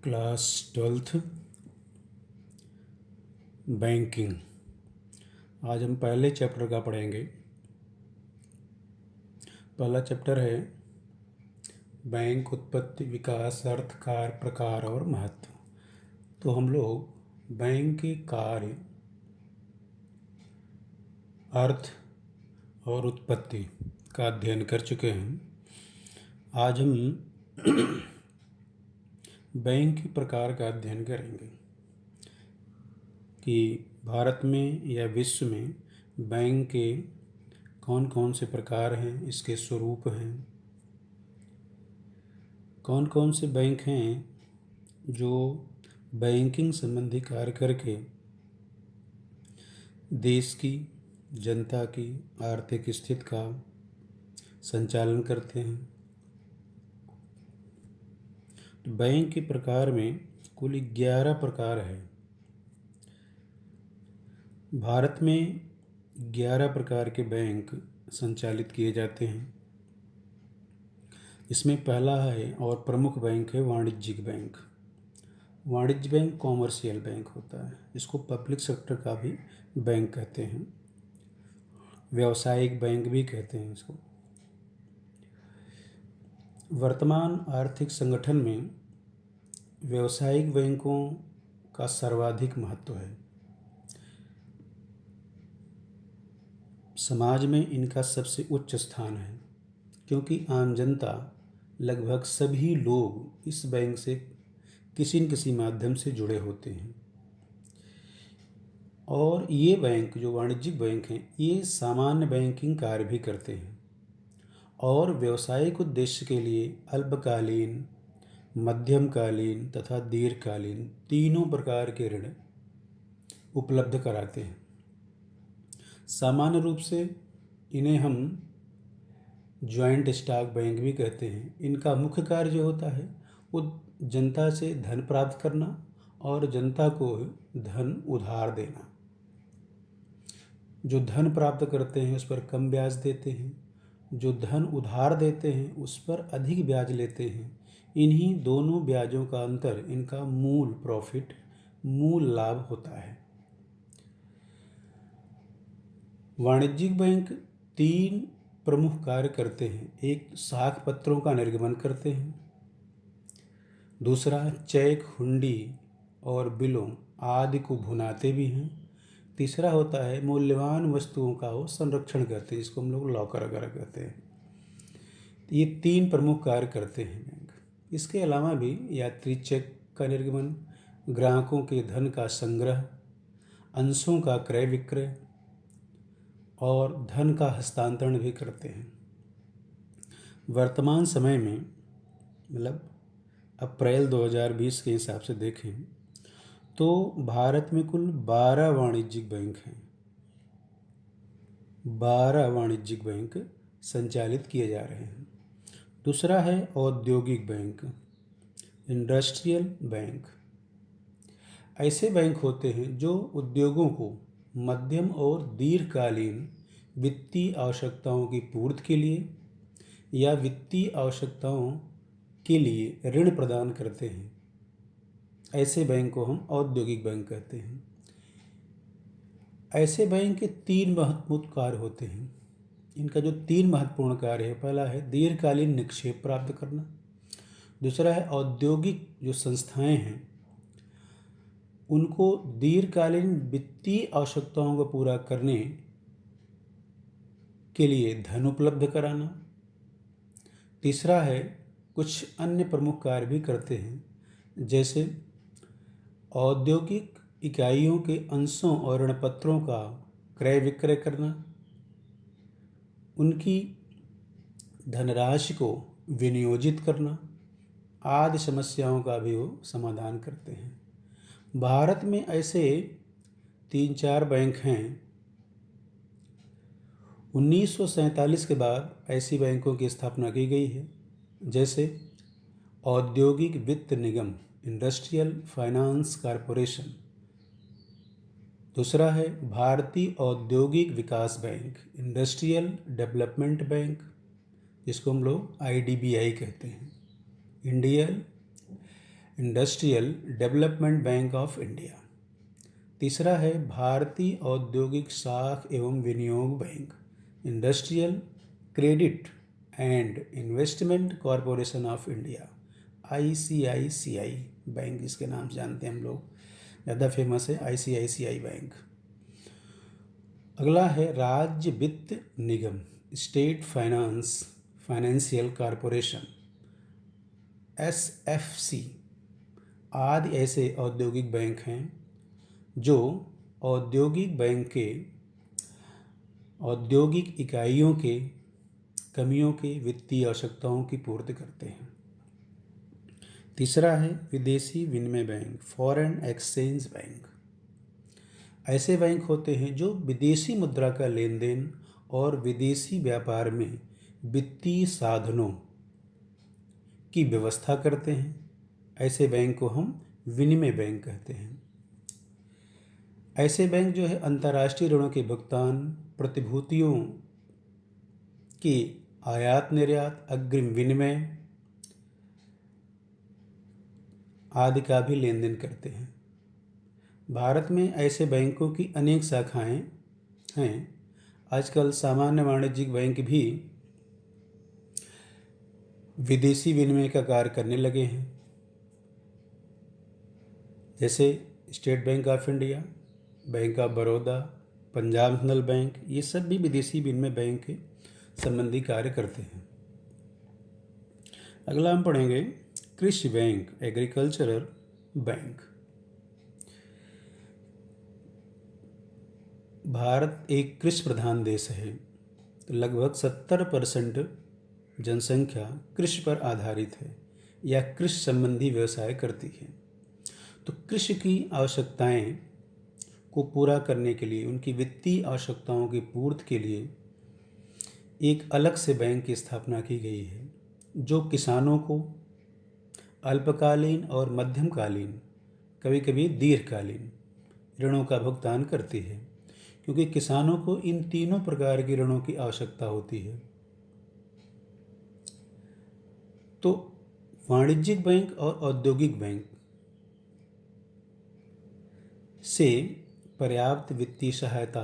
Class 12th banking. आज हम पहले चैप्टर का पढ़ेंगे। पहला चैप्टर है बैंक, उत्पत्ति, विकास, अर्थ, कार्य, प्रकार और महत्व। तो हम लोग बैंक के कार्य, अर्थ और उत्पत्ति का अध्ययन कर चुके हैं। आज हम बैंक के प्रकार का अध्ययन करेंगे कि भारत में या विश्व में बैंक के कौन कौन से प्रकार हैं, इसके स्वरूप हैं, कौन कौन से बैंक हैं जो बैंकिंग संबंधी कार्य करके देश की, जनता की आर्थिक स्थिति का संचालन करते हैं। तो बैंक के प्रकार में कुल 11 प्रकार है। भारत में 11 प्रकार के बैंक संचालित किए जाते हैं। इसमें पहला है और प्रमुख बैंक है वाणिज्यिक बैंक। वाणिज्य बैंक कॉमर्शियल बैंक होता है। इसको पब्लिक सेक्टर का भी बैंक कहते हैं, व्यावसायिक बैंक भी कहते हैं इसको। वर्तमान आर्थिक संगठन में व्यावसायिक बैंकों का सर्वाधिक महत्व है। समाज में इनका सबसे उच्च स्थान है, क्योंकि आम जनता, लगभग सभी लोग इस बैंक से किसी न किसी माध्यम से जुड़े होते हैं। और ये बैंक, जो वाणिज्यिक बैंक हैं, ये सामान्य बैंकिंग कार्य भी करते हैं और व्यावसायिक उद्देश्य के लिए अल्पकालीन, मध्यमकालीन तथा दीर्घकालीन तीनों प्रकार के ऋण उपलब्ध कराते हैं। सामान्य रूप से इन्हें हम जॉइंट स्टॉक बैंक भी कहते हैं। इनका मुख्य कार्य जो होता है वो जनता से धन प्राप्त करना और जनता को धन उधार देना। जो धन प्राप्त करते हैं उस पर कम ब्याज देते हैं, जो धन उधार देते हैं उस पर अधिक ब्याज लेते हैं। इन्हीं दोनों ब्याजों का अंतर इनका मूल प्रॉफिट, मूल लाभ होता है। वाणिज्यिक बैंक 3 प्रमुख कार्य करते हैं। एक, साख पत्रों का निर्गमन करते हैं। दूसरा, चेक, हुंडी और बिलों आदि को भुनाते भी हैं। तीसरा होता है मूल्यवान वस्तुओं का वो संरक्षण करते हैं, जिसको हम लोग लॉकर वगैरह कहते हैं। ये 3 प्रमुख कार्य करते हैं बैंक। इसके अलावा भी यात्री चेक का निर्गमन, ग्राहकों के धन का संग्रह, अंशों का क्रय विक्रय और धन का हस्तांतरण भी करते हैं। वर्तमान समय में, मतलब अप्रैल 2020 के हिसाब से देखें तो भारत में कुल 12 वाणिज्यिक बैंक हैं। 12 वाणिज्यिक बैंक संचालित किए जा रहे हैं। दूसरा है औद्योगिक बैंक, इंडस्ट्रियल बैंक। ऐसे बैंक होते हैं जो उद्योगों को मध्यम और दीर्घकालीन वित्तीय आवश्यकताओं की पूर्ति के लिए या वित्तीय आवश्यकताओं के लिए ऋण प्रदान करते हैं। ऐसे बैंक को हम औद्योगिक बैंक कहते हैं। ऐसे बैंक के 3 महत्वपूर्ण कार्य होते हैं। इनका जो 3 महत्वपूर्ण कार्य है, पहला है दीर्घकालीन निक्षेप प्राप्त करना। दूसरा है औद्योगिक जो संस्थाएं हैं उनको दीर्घकालीन वित्तीय आवश्यकताओं को पूरा करने के लिए धन उपलब्ध कराना। तीसरा है कुछ अन्य प्रमुख कार्य भी करते हैं, जैसे औद्योगिक इकाइयों के अंशों और ऋणपत्रों का क्रय विक्रय करना, उनकी धनराशि को विनियोजित करना आदि समस्याओं का भी वो समाधान करते हैं। भारत में ऐसे 3-4 बैंक हैं। 1947 के बाद ऐसी बैंकों की स्थापना की गई है, जैसे औद्योगिक वित्त निगम, इंडस्ट्रियल फाइनेंस कॉरपोरेशन। दूसरा है भारतीय औद्योगिक विकास बैंक, इंडस्ट्रियल डेवलपमेंट बैंक। जिसको हम लोग IDBI कहते हैं, Indian industrial development bank of India. तीसरा है भारतीय औद्योगिक साख एवं विनियोग bank, industrial credit and investment corporation of India, ICICI bank इसके नाम से जानते हैं हम लोग, ज़्यादा फेमस है ICICI बैंक। अगला है राज्य वित्त निगम, स्टेट फाइनेंशियल कॉरपोरेशन, SFC आदि ऐसे औद्योगिक बैंक हैं जो औद्योगिक बैंक के औद्योगिक इकाइयों के कमियों के वित्तीय आवश्यकताओं की पूर्ति करते हैं। तीसरा है विदेशी विनिमय बैंक, फॉरेन एक्सचेंज बैंक। ऐसे बैंक होते हैं जो विदेशी मुद्रा का लेन देन और विदेशी व्यापार में वित्तीय साधनों की व्यवस्था करते हैं। ऐसे बैंक को हम विनिमय बैंक कहते हैं। ऐसे बैंक जो है अंतर्राष्ट्रीय ऋणों के भुगतान, प्रतिभूतियों की आयात निर्यात, अग्रिम विनिमय आदि का भी लेन देन करते हैं। भारत में ऐसे बैंकों की अनेक शाखाएं हैं। आजकल सामान्य वाणिज्यिक बैंक भी विदेशी विनिमय का कार्य करने लगे हैं, जैसे state bank of India, bank of Baroda, Punjab national bank, ये सब भी विदेशी विनिमय बैंक के संबंधी कार्य करते हैं। अगला हम पढ़ेंगे कृषि बैंक, एग्रीकल्चरल बैंक। भारत एक कृषि प्रधान देश है, तो लगभग 70% जनसंख्या कृषि पर आधारित है या कृषि संबंधी व्यवसाय करती है। तो कृषि की आवश्यकताएं को पूरा करने के लिए, उनकी वित्तीय आवश्यकताओं की पूर्ति के लिए एक अलग से बैंक की स्थापना की गई है, जो किसानों को अल्पकालीन और मध्यमकालीन, कभी कभी दीर्घकालीन ऋणों का भुगतान करती है, क्योंकि किसानों को इन तीनों प्रकार के ऋणों की आवश्यकता होती है। तो वाणिज्यिक बैंक और औद्योगिक बैंक से पर्याप्त वित्तीय सहायता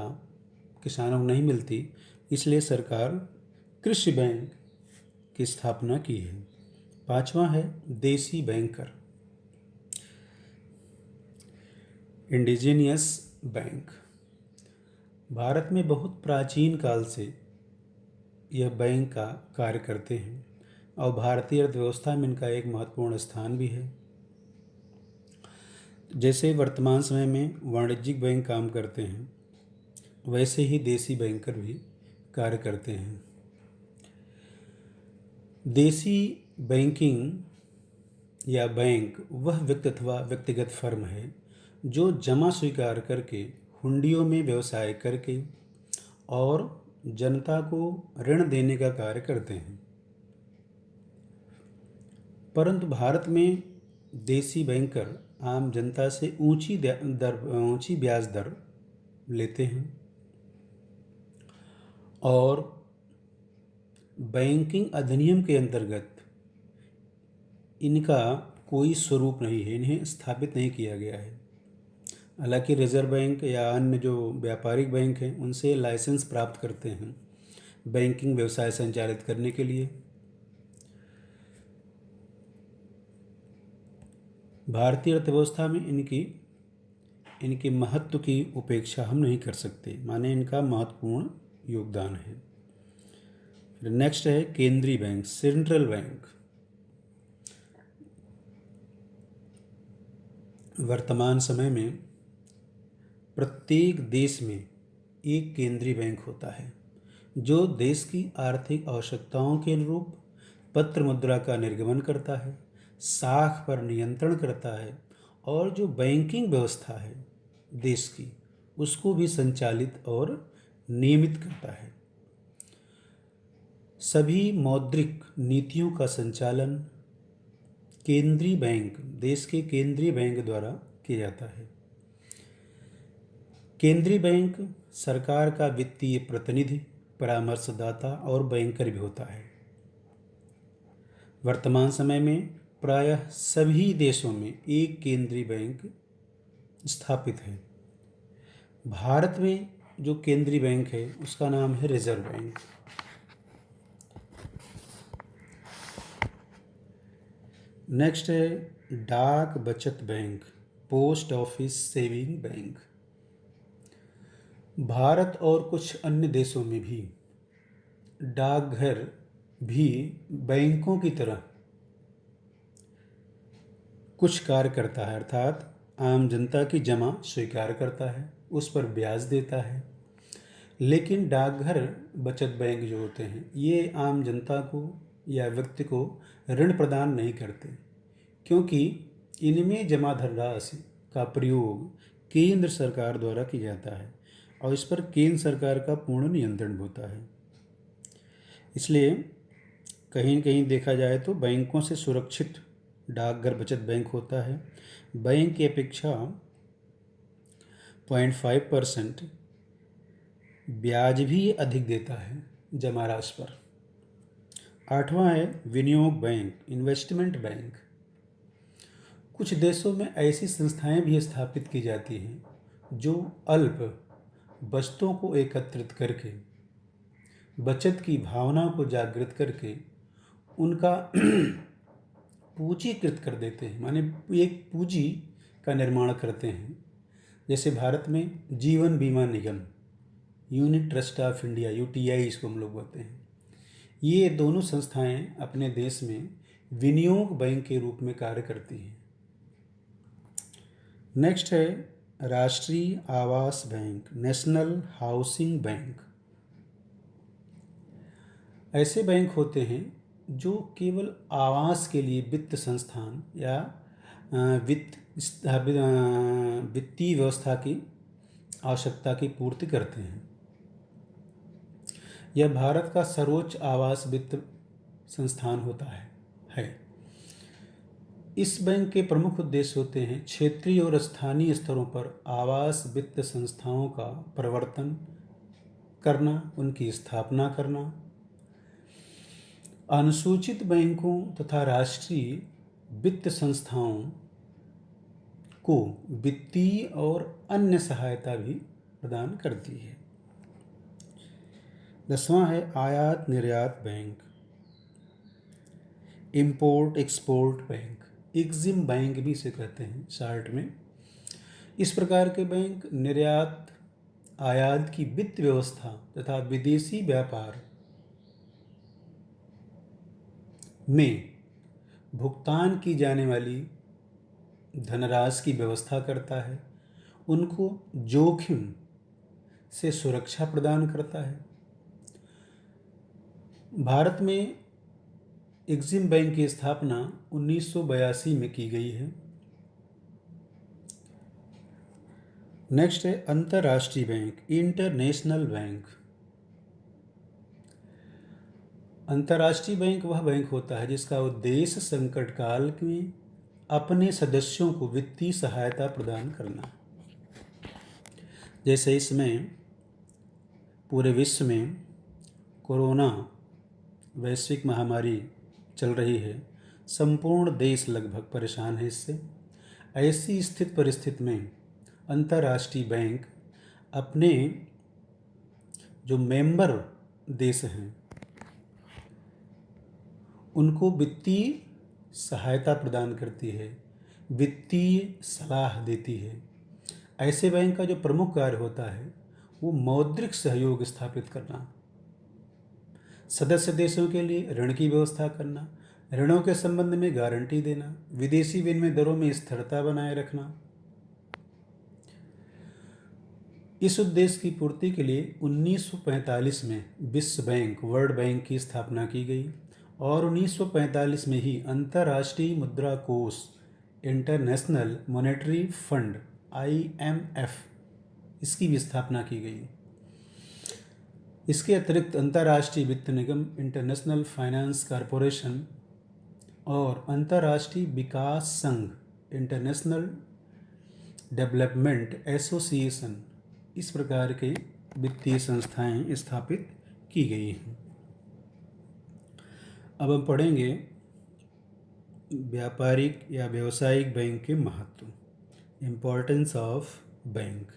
किसानों को नहीं मिलती, इसलिए सरकार कृषि बैंक की स्थापना की है। पांचवा है देसी बैंकर, इंडिजीनियस बैंक। भारत में बहुत प्राचीन काल से यह बैंक का कार्य करते हैं और भारतीय अर्थव्यवस्था में इनका एक महत्वपूर्ण स्थान भी है। जैसे वर्तमान समय में वाणिज्यिक बैंक काम करते हैं, वैसे ही देसी बैंकर भी कार्य करते हैं। देसी बैंकिंग या बैंक वह व्यक्ति अथवा व्यक्तिगत फर्म है जो जमा स्वीकार करके हुंडियों में व्यवसाय करके और जनता को ऋण देने का कार्य करते हैं। परंतु भारत में देसी बैंकर आम जनता से ऊंची ब्याज दर लेते हैं और बैंकिंग अधिनियम के अंतर्गत इनका कोई स्वरूप नहीं है, इन्हें स्थापित नहीं किया गया है। हालांकि रिजर्व बैंक या अन्य जो व्यापारिक बैंक हैं उनसे लाइसेंस प्राप्त करते हैं बैंकिंग व्यवसाय संचालित करने के लिए। भारतीय अर्थव्यवस्था में इनके महत्व की उपेक्षा हम नहीं कर सकते, माने इनका महत्वपूर्ण योगदान है। फिर नेक्स्ट है केंद्रीय बैंक, सेंट्रल बैंक। वर्तमान समय में प्रत्येक देश में एक केंद्रीय बैंक होता है जो देश की आर्थिक आवश्यकताओं के अनुरूप पत्र मुद्रा का निर्गमन करता है, साख पर नियंत्रण करता है और जो बैंकिंग व्यवस्था है देश की उसको भी संचालित और नियमित करता है। सभी मौद्रिक नीतियों का संचालन केंद्रीय बैंक, देश के केंद्रीय बैंक द्वारा किया जाता है। केंद्रीय बैंक सरकार का वित्तीय प्रतिनिधि, परामर्शदाता और बैंकर भी होता है। वर्तमान समय में प्रायः सभी देशों में एक केंद्रीय बैंक स्थापित है। भारत में जो केंद्रीय बैंक है उसका नाम है रिजर्व बैंक। नेक्स्ट है डाक बचत bank, post office saving bank. Bharat और कुछ अन्य देशों में भी डाकघर भी बैंकों की तरह कुछ कार्य करता है, अर्थात आम जनता की जमा स्वीकार करता है, उस पर ब्याज देता है। लेकिन डाकघर बचत बैंक जो होते हैं ये आम जनता को या व्यक्ति को ऋण प्रदान नहीं करते, क्योंकि इनमें जमा धनराशि का प्रयोग केंद्र सरकार द्वारा किया जाता है और इस पर केंद्र सरकार का पूर्ण नियंत्रण होता है। इसलिए कहीं कहीं देखा जाए तो बैंकों से सुरक्षित डाकघर बचत बैंक होता है। बैंक की अपेक्षा 0.5% ब्याज भी अधिक देता है जमा राशि पर। 8वां है विनियोग बैंक, इन्वेस्टमेंट बैंक। कुछ देशों में ऐसी संस्थाएं भी स्थापित की जाती हैं जो अल्प बचतों को एकत्रित करके बचत की भावना को जागृत करके उनका पूंजीकृत कर देते हैं, माने एक पूंजी का निर्माण करते हैं। जैसे भारत में Jeevan Bima Nigam, unit trust of India, UTI इसको हम लोग बोलते हैं, ये दोनों संस्थाएं अपने देश में विनियोग बैंक के रूप में कार्य करती हैं। नेक्स्ट है राष्ट्रीय आवास बैंक, नेशनल हाउसिंग बैंक। ऐसे बैंक होते हैं जो केवल आवास के लिए वित्त संस्थान या वित्तीय व्यवस्था की आवश्यकता की पूर्ति करते हैं। यह भारत का सर्वोच्च आवास वित्त संस्थान होता है। इस बैंक के प्रमुख उद्देश्य होते हैं क्षेत्रीय और स्थानीय स्तरों पर आवास वित्त संस्थाओं का प्रवर्तन करना, उनकी स्थापना करना, अनुसूचित बैंकों तथा राष्ट्रीय वित्त संस्थाओं को वित्तीय और अन्य सहायता भी प्रदान करती है। 10वां है आयात निर्यात bank, import export bank, EXIM bank भी इसे कहते हैं शार्ट में। इस प्रकार के बैंक निर्यात आयात की वित्त व्यवस्था तथा विदेशी व्यापार में भुगतान की जाने वाली धनराशि की व्यवस्था करता है, उनको जोखिम से सुरक्षा प्रदान करता है। भारत में एग्जिम बैंक की स्थापना 1982 में की गई है। नेक्स्ट है अंतर्राष्ट्रीय बैंक, इंटरनेशनल बैंक। अंतर्राष्ट्रीय बैंक वह बैंक होता है जिसका उद्देश्य संकट काल में अपने सदस्यों को वित्तीय सहायता प्रदान करना। जैसे इसमें पूरे विश्व में कोरोना वैश्विक महामारी चल रही है, संपूर्ण देश लगभग परेशान है इससे। ऐसी स्थित परिस्थिति में अंतर्राष्ट्रीय बैंक अपने जो मेंबर देश हैं उनको वित्तीय सहायता प्रदान करती है, वित्तीय सलाह देती है। ऐसे बैंक का जो प्रमुख कार्य होता है वो मौद्रिक सहयोग स्थापित करना, सदस्य देशों के लिए ऋण की व्यवस्था करना, ऋणों के संबंध में गारंटी देना, विदेशी विनिमय दरों में स्थिरता बनाए रखना। इस उद्देश्य की पूर्ति के लिए 1945 में विश्व बैंक, वर्ल्ड बैंक की स्थापना की गई और 1945 में ही अंतर्राष्ट्रीय मुद्रा कोष, इंटरनेशनल मॉनेटरी फंड IMF, इसकी भी स्थापना की गई। इसके अतिरिक्त अंतर्राष्ट्रीय वित्त निगम, इंटरनेशनल फाइनेंस कॉरपोरेशन और अंतर्राष्ट्रीय विकास संघ, इंटरनेशनल डेवलपमेंट एसोसिएशन, इस प्रकार के वित्तीय संस्थाएं स्थापित की गई हैं। अब हम पढ़ेंगे व्यापारिक या व्यावसायिक बैंक के महत्व, इम्पोर्टेंस ऑफ बैंक।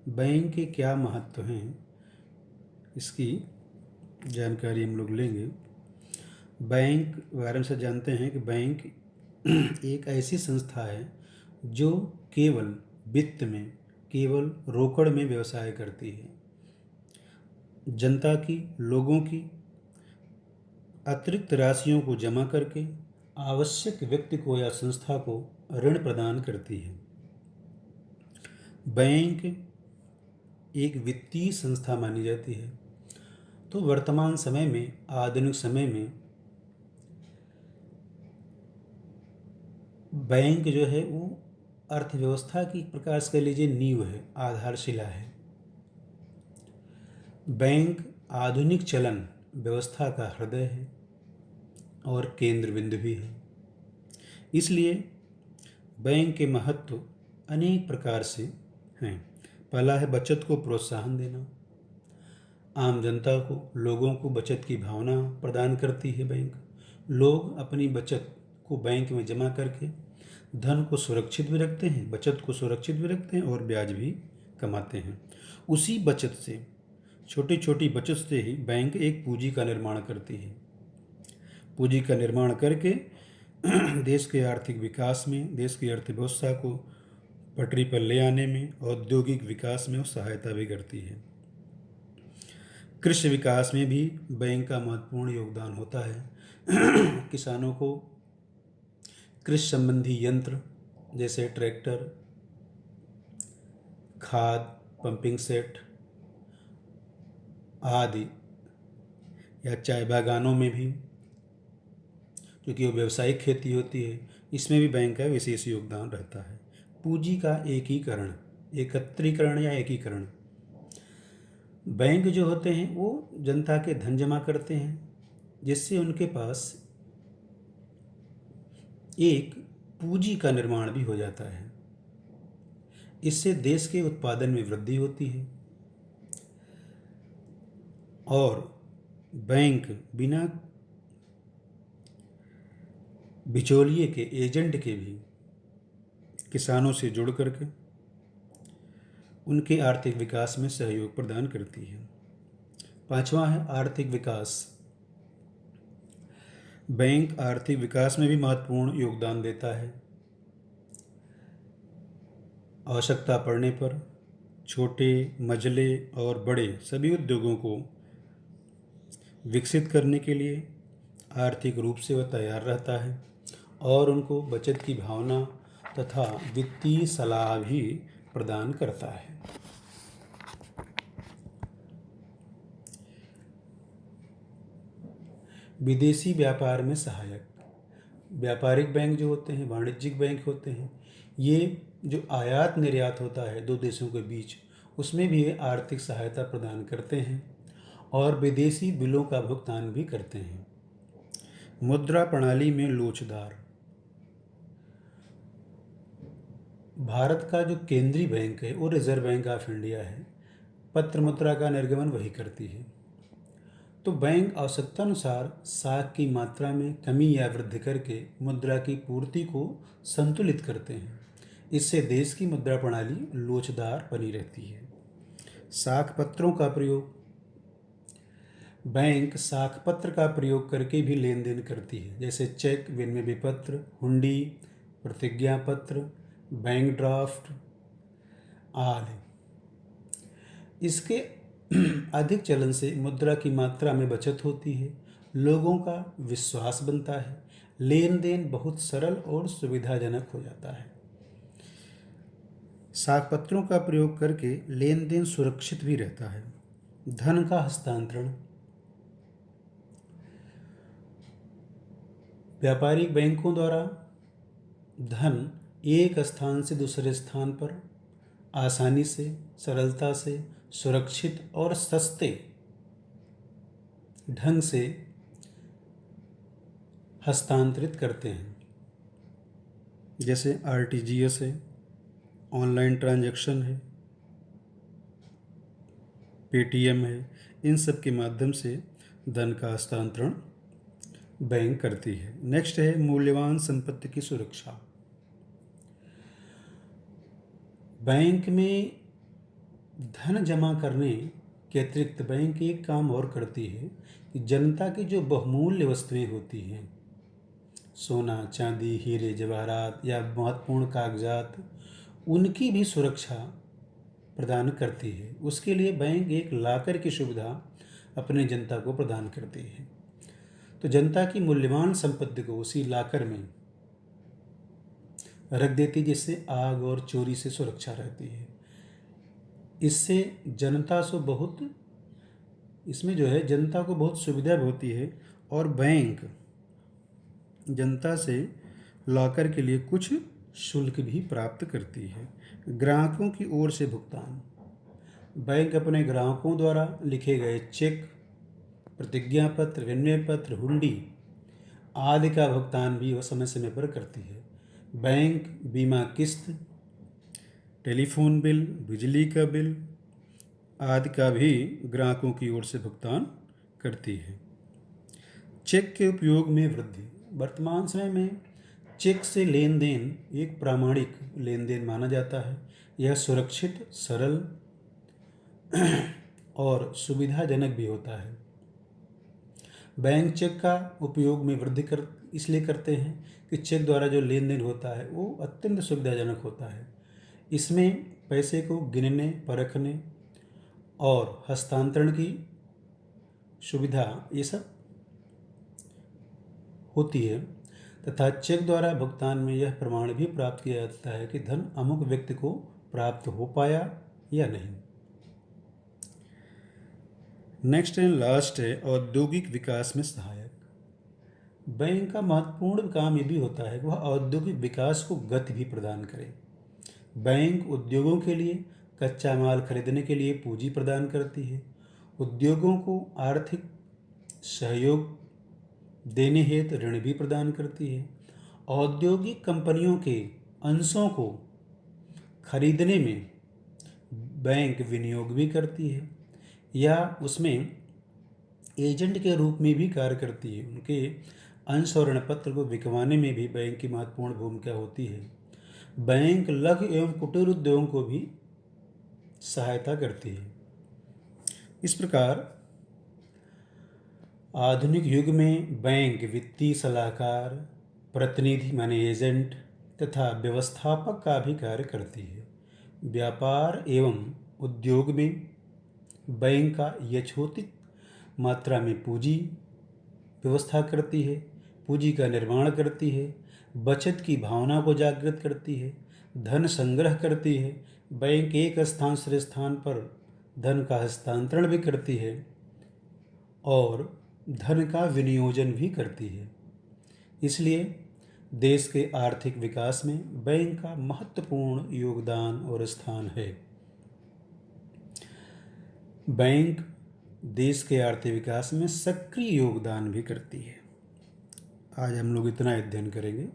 बैंक के क्या महत्व हैं, इसकी जानकारी हम लोग लेंगे। बैंक के बारे में से जानते हैं कि बैंक एक ऐसी संस्था है जो केवल वित्त में, केवल रोकड़ में व्यवसाय करती है। जनता की, लोगों की अतिरिक्त राशियों को जमा करके आवश्यक व्यक्ति को या संस्था को ऋण प्रदान करती है। बैंक एक वित्तीय संस्था मानी जाती है। तो वर्तमान समय में, आधुनिक समय में बैंक जो है वो अर्थव्यवस्था की प्रकार से कह लीजिए नींव है, आधारशिला है। बैंक आधुनिक चलन व्यवस्था का हृदय है और केंद्र बिंदु भी है। इसलिए बैंक के महत्व अनेक प्रकार से हैं। पहला है बचत को प्रोत्साहन देना। आम जनता को, लोगों को बचत की भावना प्रदान करती है बैंक। लोग अपनी बचत को बैंक में जमा करके धन को सुरक्षित भी रखते हैं, बचत को सुरक्षित भी रखते हैं और ब्याज भी कमाते हैं। उसी बचत से, छोटी छोटी बचत से ही बैंक एक पूंजी का निर्माण करती है। पूंजी का निर्माण करके देश के आर्थिक विकास में, देश की अर्थव्यवस्था को पटरी पर ले आने में, औद्योगिक विकास में वो सहायता भी करती है। कृषि विकास में भी बैंक का महत्वपूर्ण योगदान होता है। किसानों को कृषि संबंधी यंत्र जैसे ट्रैक्टर, खाद, पंपिंग सेट आदि, या चाय बागानों में भी, क्योंकि वो व्यावसायिक खेती होती है, इसमें भी बैंक का विशेष योगदान रहता है। पूंजी का एकीकरण, एकत्रीकरण या एकीकरण। बैंक जो होते हैं वो जनता के धन जमा करते हैं, जिससे उनके पास एक पूंजी का निर्माण भी हो जाता है। इससे देश के उत्पादन में वृद्धि होती है और बैंक बिना बिचौलिए के, एजेंट के भी किसानों से जुड़ करके उनके आर्थिक विकास में सहयोग प्रदान करती है। पांचवा है आर्थिक विकास। बैंक आर्थिक विकास में भी महत्वपूर्ण योगदान देता है। आवश्यकता पड़ने पर छोटे, मझले और बड़े सभी उद्योगों को विकसित करने के लिए आर्थिक रूप से वह तैयार रहता है और उनको बचत की भावना तथा वित्तीय सलाह भी प्रदान करता है। विदेशी व्यापार में सहायक। व्यापारिक बैंक जो होते हैं, वाणिज्यिक बैंक होते हैं, ये जो आयात निर्यात होता है दो देशों के बीच, उसमें भी ये आर्थिक सहायता प्रदान करते हैं और विदेशी बिलों का भुगतान भी करते हैं। मुद्रा प्रणाली में लोचदार। भारत का जो केंद्रीय बैंक है वो रिजर्व बैंक ऑफ इंडिया है। पत्र मुद्रा का निर्गमन वही करती है। तो बैंक आवश्यकतानुसार साख की मात्रा में कमी या वृद्धि करके मुद्रा की पूर्ति को संतुलित करते हैं। इससे देश की मुद्रा प्रणाली लोचदार बनी रहती है। साख पत्रों का प्रयोग। बैंक साख पत्र का प्रयोग करके भी लेन देन करती है, जैसे चेक, विनिमय पत्र, हुंडी, प्रतिज्ञा पत्र, बैंक ड्राफ्ट आदि। इसके अधिक चलन से मुद्रा की मात्रा में बचत होती है, लोगों का विश्वास बनता है, लेन देन बहुत सरल और सुविधाजनक हो जाता है। साख पत्रों का प्रयोग करके लेन देन सुरक्षित भी रहता है। धन का हस्तांतरण। व्यापारिक बैंकों द्वारा धन एक स्थान से दूसरे स्थान पर आसानी से, सरलता से, सुरक्षित और सस्ते ढंग से हस्तांतरित करते हैं। जैसे आरटीजीएस है, ऑनलाइन ट्रांजैक्शन है, पेटीएम है, इन सब के माध्यम से धन का हस्तांतरण बैंक करती है। नेक्स्ट है मूल्यवान संपत्ति की सुरक्षा। बैंक में धन जमा करने के अतिरिक्त बैंक एक काम और करती है कि जनता की जो बहुमूल्य वस्तुएं होती हैं, सोना चांदी हीरे जवाहरात या महत्वपूर्ण कागजात, उनकी भी सुरक्षा प्रदान करती है। उसके लिए बैंक एक लॉकर की सुविधा अपने जनता को प्रदान करती है। तो जनता की मूल्यवान संपत्ति को उसी लॉकर में रख देती, जिससे आग और चोरी से सुरक्षा रहती है। इससे जनता से बहुत इसमें जो है जनता को बहुत सुविधा होती है और बैंक जनता से लॉकर के लिए कुछ शुल्क भी प्राप्त करती है। ग्राहकों की ओर से भुगतान। बैंक अपने ग्राहकों द्वारा लिखे गए चेक, प्रतिज्ञा पत्र, विनिमय पत्र, हुंडी आदि का भुगतान भी वह समय समय पर करती है। बैंक बीमा किस्त, टेलीफोन बिल, बिजली का बिल आदि का भी ग्राहकों की ओर से भुगतान करती है। चेक के उपयोग में वृद्धि। वर्तमान समय में चेक से लेन देन एक प्रामाणिक लेन देन माना जाता है। यह सुरक्षित, सरल और सुविधाजनक भी होता है। बैंक चेक का उपयोग में वृद्धि इसलिए करते हैं कि चेक द्वारा जो लेन देन होता है वो अत्यंत सुविधाजनक होता है। इसमें पैसे को गिनने, परखने और हस्तांतरण की सुविधा ये सब होती है तथा चेक द्वारा भुगतान में यह प्रमाण भी प्राप्त किया जाता है कि धन अमुक व्यक्ति को प्राप्त हो पाया या नहीं। नेक्स्ट एंड लास्ट है औद्योगिक विकास में सहायक। बैंक का महत्वपूर्ण काम ये भी होता है कि वह औद्योगिक विकास को गति भी प्रदान करे। बैंक उद्योगों के लिए कच्चा माल खरीदने के लिए पूंजी प्रदान करती है। उद्योगों को आर्थिक सहयोग देने हेतु ऋण भी प्रदान करती है। औद्योगिक कंपनियों के अंशों को खरीदने में बैंक विनियोग भी करती है या उसमें एजेंट के रूप में भी कार्य करती है। उनके अंश और ऋण पत्र को बिकवाने में भी बैंक की महत्वपूर्ण भूमिका होती है। बैंक लघु एवं कुटीर उद्योगों को भी सहायता करती है। इस प्रकार आधुनिक युग में बैंक वित्तीय सलाहकार, प्रतिनिधि माने एजेंट तथा व्यवस्थापक का भी कार्य करती है। व्यापार एवं उद्योग में बैंक का यथोचित मात्रा में पूंजी व्यवस्था करती है, पूंजी का निर्माण करती है, बचत की भावना को जागृत करती है, धन संग्रह करती है। बैंक एक स्थान से स्थान पर धन का हस्तांतरण भी करती है और धन का विनियोजन भी करती है। इसलिए देश के आर्थिक विकास में बैंक का महत्वपूर्ण योगदान और स्थान है। बैंक देश के आर्थिक विकास में सक्रिय योगदान भी करती है। आज हम लोग इतना अध्ययन करेंगे।